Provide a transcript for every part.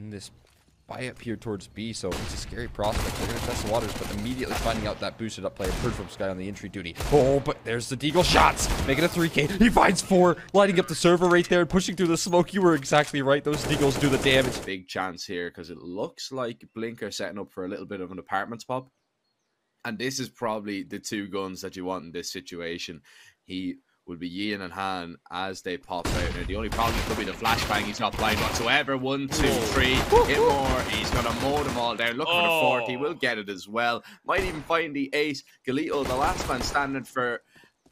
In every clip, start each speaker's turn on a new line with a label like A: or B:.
A: in this buy up here towards B, so it's a scary prospect. They're gonna test the waters, but immediately finding out that boosted up player heard from Sky on the entry duty. Oh, but there's the Deagle shots, making a 3K. He finds 4, lighting up the server right there, pushing through the smoke. You were exactly right. Those Deagles do the damage.
B: Big chance here because it looks like Blink are setting up for a little bit of an apartments pop, and this is probably the 2 guns that you want in this situation. He will be Yin and Han as they pop out. Now, the only problem could be the flashbang. He's not blind whatsoever. 1, 2, 3. Hit more. He's going to mow them all down. Looking for the 40. Will get it as well. Might even find the ace. Galito, the last man standing for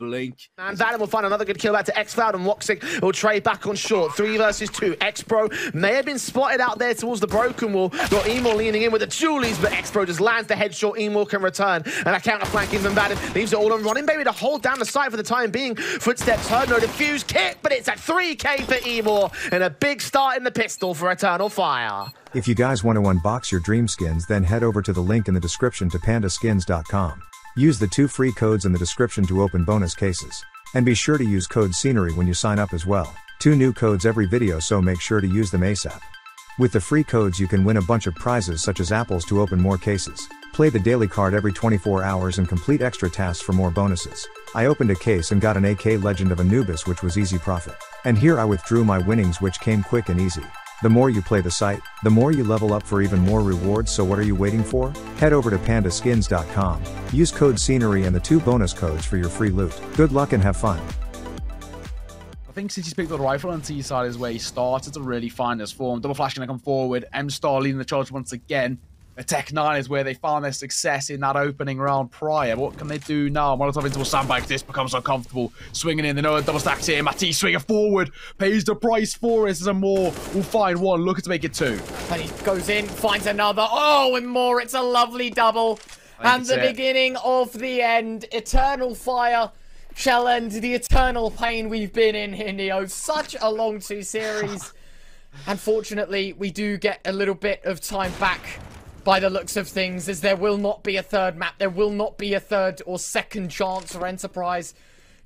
B: Blink.
C: And Vadim will find another good kill back to xCloud, and Woxic will trade back on short. 3 versus 2. xPro may have been spotted out there towards the broken wall. Got imoR leaning in with the Julies, but xPro just lands the headshot. imoR can return, and a counter flank in from Vadim leaves it all on running baby to hold down the site for the time being. Footsteps heard, no defuse kit, but it's a 3K for imoR and a big start in the pistol for Eternal Fire.
D: If you guys want to unbox your dream skins, then head over to the link in the description to pandaskins.com. Use the 2 free codes in the description to open bonus cases. And be sure to use code Scenery when you sign up as well. 2 new codes every video, so make sure to use them ASAP. With the free codes you can win a bunch of prizes such as apples to open more cases. Play the daily card every 24 hours and complete extra tasks for more bonuses. I opened a case and got an AK Legend of Anubis, which was easy profit. And here I withdrew my winnings, which came quick and easy. The more you play the site, the more you level up for even more rewards, so what are you waiting for? Head over to pandaskins.com, use code Scenery and the 2 bonus codes for your free loot. Good luck and have fun.
E: I think since he's picked up the rifle on T side is where he started to really find his form. Double Flash going to come forward, M-Star leading the charge once again. The Tech 9 is where they found their success in that opening round prior. What can they do now? Molotov into a sandbag. This becomes uncomfortable. Swinging in. They know a double stacks here. Matisse swinging forward. Pays the price for it. As imoR will find 1. Looking to make it 2.
F: And he goes in, finds another. Oh, imoR. It's a lovely double. And the beginning of the end. Eternal Fire shall end the eternal pain we've been in here, Neo. Such a long 2 series. Unfortunately, we do get a little bit of time back by the looks of things, as there will not be a 3rd map. There will not be a 3rd or 2nd chance for Enterprise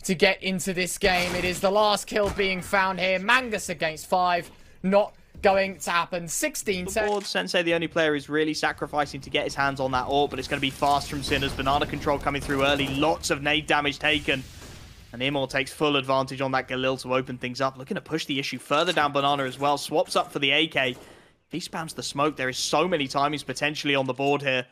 F: to get into this game. It is the last kill being found here. Mangus against 5. Not going to happen. 16
G: seconds. Sensei, the only player who's really sacrificing to get his hands on that AWP, but it's going to be fast from Sinners. Banana control coming through early. Lots of nade damage taken. And imoR takes full advantage on that Galil to open things up. Looking to push the issue further down Banana as well. Swaps up for the AK. He spams the smoke. There is so many timings potentially on the board here.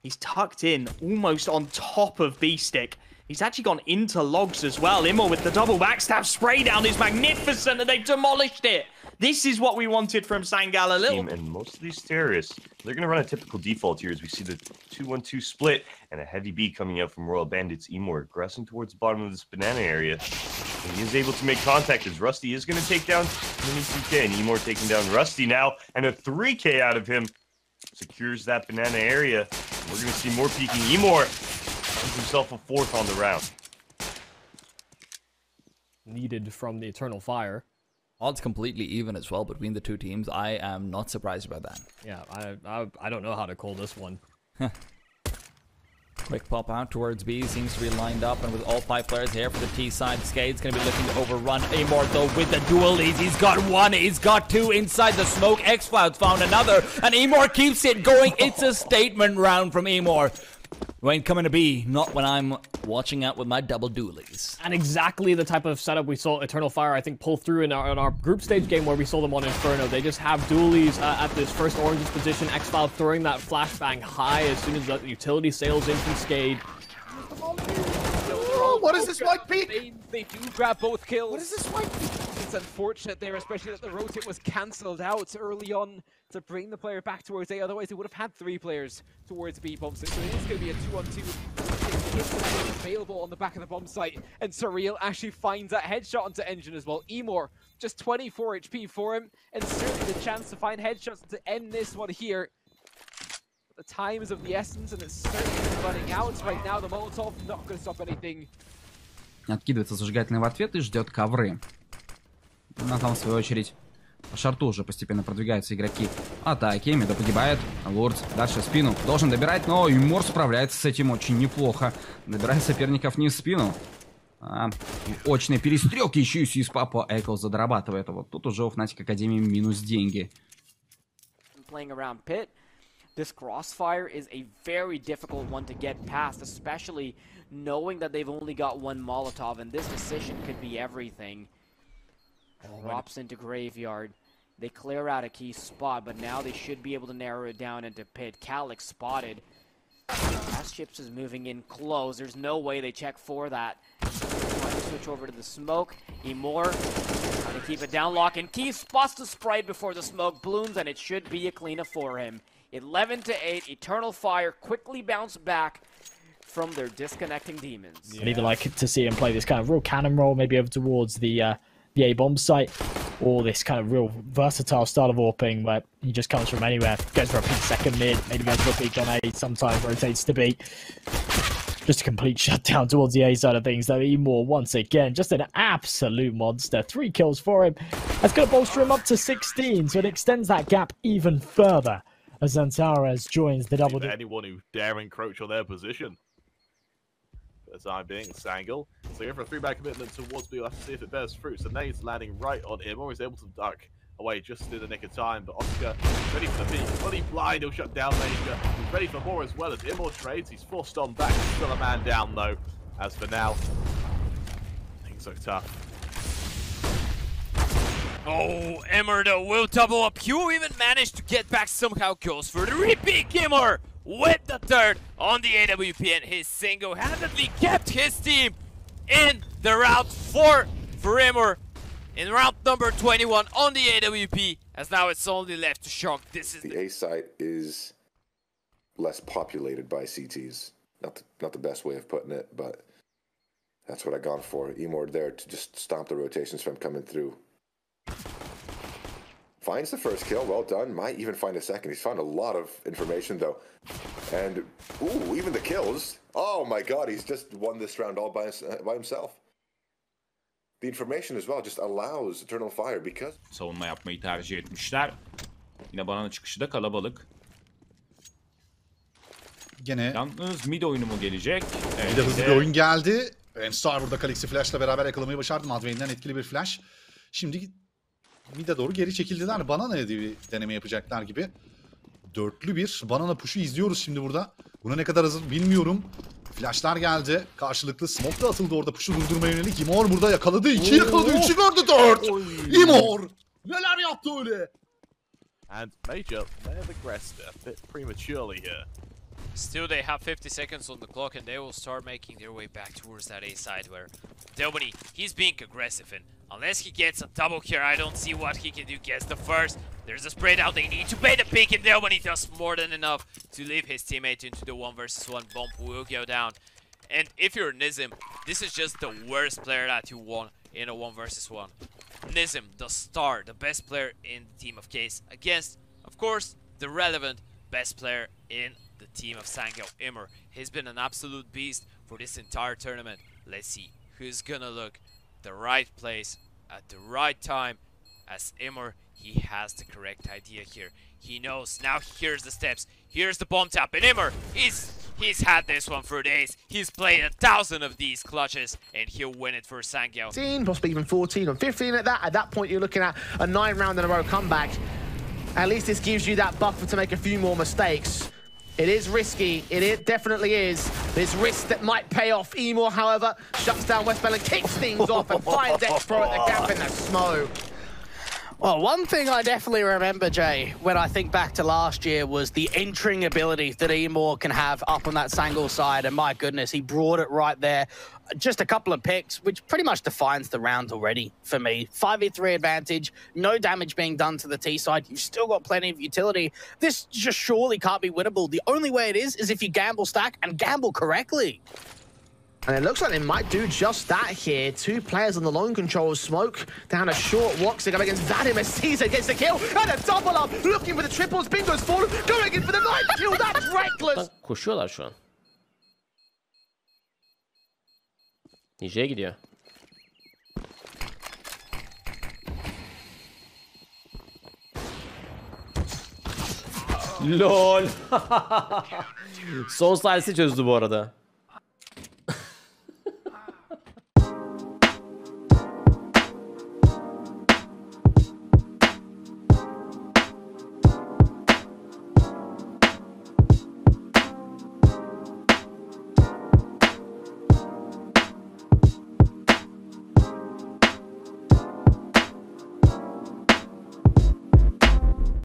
G: He's tucked in almost on top of B-Stick. He's actually gone into logs as well. imoR with the double backstab spray down is magnificent, and they've demolished it. This is what we wanted from Sangal a little.
H: And most of these terrorists, they're going to run a typical default here as we see the 2-1-2 split and a heavy B coming out from Royal Bandits. imoR aggressing towards the bottom of this banana area. And he is able to make contact as Rusty is going to take down Mini 2K, and imoR taking down Rusty now, and a 3K out of him secures that banana area. We're going to see more peeking. imoR finds himself a 4th on the round.
I: Needed from the Eternal Fire.
J: Odds completely even as well between the 2 teams. I am not surprised about that.
I: Yeah, I don't know how to call this one.
J: Quick pop out towards B. Seems to be lined up, and with all 5 players here for the T side, Skade's going to be looking to overrun imoR though with the dualies. He's got 1, he's got 2 inside the smoke. xCloud found another, and imoR keeps it going. It's a statement round from imoR. Wayne coming to B, not when I'm watching out with my double dualies.
I: And exactly the type of setup we saw Eternal Fire, I think, pull through in our group stage game where we saw them on Inferno. They just have dualies at this first orange's position. xCloud throwing that flashbang high as soon as the utility sails in from Skade.
K: Oh, what is this white peak? They do grab both kills. What is this white peak? It's unfortunate there, especially that the rotate was cancelled out early on to bring the player back towards A. Otherwise, they would have had 3 players towards B bomb site. So it is going to be a 2-on-2. Available on the back of the bomb site. And Surreal actually finds that headshot onto Engine as well. imoR, just 24 HP for him. And certainly the chance to find headshots to end this one here. The time is of the essence, and it's certainly running out. Right now, the Molotov not going to stop anything.
L: Откидывается зажигательный в ответ и ждет ковры. Но там, в свою очередь, по шарту уже постепенно продвигаются игроки атаки. Меда погибает. Лорд дальше в спину. Должен добирать, но imoR справляется с этим очень неплохо. Добирает соперников не в спину. Очные перестрелки еще и с папа Экл зарабатывает. Вот тут уже у Fnatic Академии минус деньги.
M: playing around pit, this crossfire is a very difficult one to get past, especially knowing that they've only got one Molotov, and this decision could be everything. Drops into Graveyard. They clear out a key spot, but now they should be able to narrow it down into pit. Calyx spotted. As Chips is moving in close, there's no way they check for that. Trying to switch over to the smoke. imoRR trying to keep it down. Lock and key spots the Sprite before the smoke blooms, and it should be a cleanup for him. 11-8, Eternal Fire quickly bounce back from their disconnecting demons.
I: I'd even like to see him play this kind of real cannon roll, maybe over towards the A-bomb site, or this kind of real versatile style of AWPing where he just comes from anywhere, goes for a peak second mid, maybe goes for a peak on A, sometimes rotates to B. Just a complete shutdown towards the A side of things, though. imoRR, once again, just an absolute monster. 3 kills for him. That's going to bolster him up to 16, so it extends that gap even further as Antares joins the double.
N: Anyone who dare encroach on their position. For the time being, Sangle. So here for a 3-back commitment towards B. We'll have to see if it bears fruit. So Nate's landing right on imoRR. He's able to duck away just in the nick of time, but Oscar ready for the peak, fully blind, he'll shut down Major. He's ready for more as well as imoRR trades. He's forced on back, still a man down though. As for now, things look tough.
O: Oh, imoRR though will double up. Q even managed to get back somehow, goes for the repeat. imoRR with the third on the AWP, and he single-handedly kept his team in the round 4 for imoRR. In round number 21 on the AWP, as now it's only left to shock. This is
P: the A site is less populated by CTs. Not the best way of putting it, but that's what I gone for. imoRR there to just stomp the rotations from coming through. Finds the first kill, well done. Might even find a second. He's found a lot of information though. And, ooh, even the kills. Oh my god, he's just won this round all by himself. The information as well just allows Eternal Fire because...
Q: Savunma yapmayı tercih etmişler. Yine banana çıkışı da kalabalık.
R: Gene...
Q: Yalnız mid oyunu mu gelecek?
R: Bir de hızlı bir oyun geldi. Enstar burada Kalix'i flash'la beraber yakalamayı başardı. Madvey'den etkili bir flash. Şimdi mid'e doğru geri çekildiler. Banana'ya bir deneme yapacaklar gibi. Dörtlü bir Banana push'u izliyoruz şimdi burada. Buna ne kadar hazır bilmiyorum. Flashlar geldi. Karşılıklı smoke da atıldı orada push'u durdurmaya yönelik. imoRR burada yakaladı. 2 yakaladı. 3'ü gördü. 4. imoRR neler yaptı öyle.
N: And Major may have aggressed a bit prematurely here.
O: Still, they have 50 seconds on the clock, and they will start making their way back towards that A side where Delbany, he's being aggressive, and unless he gets a double here, I don't see what he can do. Gets the first. There's a spray down. They need to pay the pick, and Delbany does more than enough to leave his teammate into the 1 versus 1. Bomb will go down. And if you're Nizim, this is just the worst player that you want in a 1 versus 1. Nizim, the star, the best player in the team of Case, against, of course, the relevant best player in the team of SceneryCSGO, imoRR. He's been an absolute beast for this entire tournament. Let's see who's gonna look the right place at the right time. As imoRR, he has the correct idea here. He knows. Now here's the steps. Here's the bomb tap. And imoRR, he's had this one for days. He's played 1,000 of these clutches, and he'll win it for SceneryCSGO.
C: Possibly even 14 or 15 at that. At that point, you're looking at a 9-round-in-a-row comeback. At least this gives you that buffer to make a few more mistakes. It is risky, it definitely is. There's risk that might pay off. imoRR, however, shuts down Westbell and kicks things off and finds X-Pro at the gap in the smoke.
G: Well, one thing I definitely remember, Jay, when I think back to last year was the entering ability that imoRR can have up on that Sangle side, and my goodness, he brought it right there. Just a couple of picks, which pretty much defines the round already for me. 5v3 advantage, no damage being done to the T side. You've still got plenty of utility. This just surely can't be winnable. The only way it is if you gamble stack and gamble correctly.
C: And it looks like they might do just that here. 2 players on the lone control. Smoke down a short Woxic up against Vadim as Caesar gets the kill. And a double up. Looking for the triples. Bingo's fallen. Going in for the 9th kill. That's reckless.
S: Koşuyorlar şu an. Ninja'ya gidiyor.
I: LOL. Son slice'i çözdü bu arada.